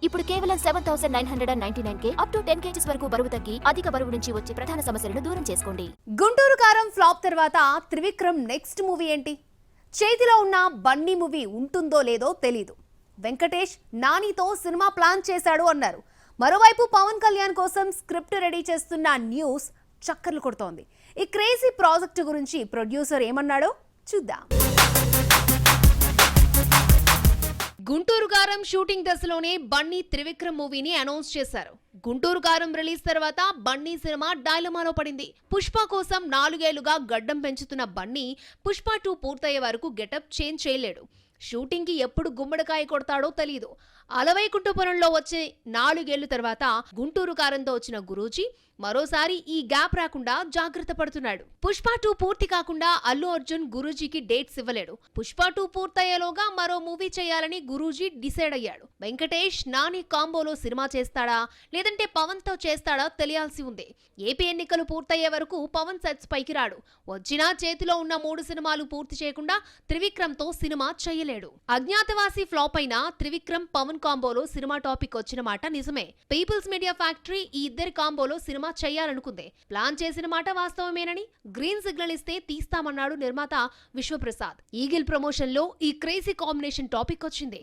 ఇప్పుడు కేవలం 7,999 up to 10 kgs వరకు బరువు తగ్గి అధిక బరువు నుంచి వచ్చే ప్రధాన సమస్యలను దూరం చేసుకోండి. గుంటూరు కారం ఫ్లాప్ తర్వాత త్రివిక్రమ్ నెక్స్ట్ మూవీ ఏంటి? చేతిలో ఉన్న బన్నీ మూవీ ఉంటుందో లేదో తెలీదు. వెంకటేష్ నానితో సినిమా ప్లాన్ చేశాడు అన్నారు. మరోవైపు పవన్ కళ్యాణ్ కోసం స్క్రిప్ట్ రెడీ చేస్తున్న న్యూస్ చక్కర్లు కొడుతోంది. ఈ క్రేజీ ప్రాజెక్టు గురించి ప్రొడ్యూసర్ ఏమన్నాడో చూద్దాం. గుంటూరు కారం షూటింగ్ దశలోనే బన్నీ త్రివిక్రమ్ మూవీని అనౌన్స్ చేశారు. గుంటూరు కారం రిలీజ్ తర్వాత బన్నీ సినిమా డైలమాలో పడింది. పుష్ప కోసం 4 ఏళ్లుగా గడ్డం పెంచుతున్న బన్నీ పుష్ప 2 పూర్తయ్యే వరకు గెటప్ చేంజ్ చేయలేడు. షూటింగ్ కి ఎప్పుడు గుమ్మడికాయ కొడతాడో తెలియదు. అలవైకుంఠపురంలో వచ్చే 4 ఏళ్ల తర్వాత గుంటూరు కారంతో వచ్చిన గురూజీ మరోసారి ఈ గ్యాప్ రాకుండా జాగ్రత్త పడుతున్నాడు. పుష్ప 2 పూర్తి కాకుండా అల్లు అర్జున్ గురూజీకి డేట్స్ ఇవ్వలేడు. పుష్ప 2 పూర్తయ్యేలోగా మరో మూవీ చేయాలని గురూజీ డిసైడ్ అయ్యాడు. వెంకటేష్ నాని కాంబోలో సినిమా చేస్తాడా లేదంటే పవన్ తో చేస్తాడా తెలియాల్సి ఉంది. ఏపీ ఎన్నికలు పూర్తయ్యే వరకు పవన్ సెట్స్ పైకి రాడు. వచ్చినా చేతిలో ఉన్న 3 సినిమాలు పూర్తి చేయకుండా త్రివిక్రమ్ తో సినిమా చేయలేడు. అజ్ఞాతవాసి ఫ్లాప్ అయినా త్రివిక్రమ్ పవన్ కాంబోలో సినిమా టాపిక్ వచ్చిన మాట నిజమే. పీపుల్స్ మీడియా ఫ్యాక్టరీ ఈ ఇద్దరి కాంబోలో సినిమా చేయాలనుకుంది. ప్లాన్ చేసిన మాట వాస్తవమేనని గ్రీన్ సిగ్నల్ ఇస్తే తీస్తామన్నాడు నిర్మాత విశ్వప్రసాద్. ఈగిల్ ప్రమోషన్ లో ఈ క్రేజీ కాంబినేషన్ టాపిక్ వచ్చింది.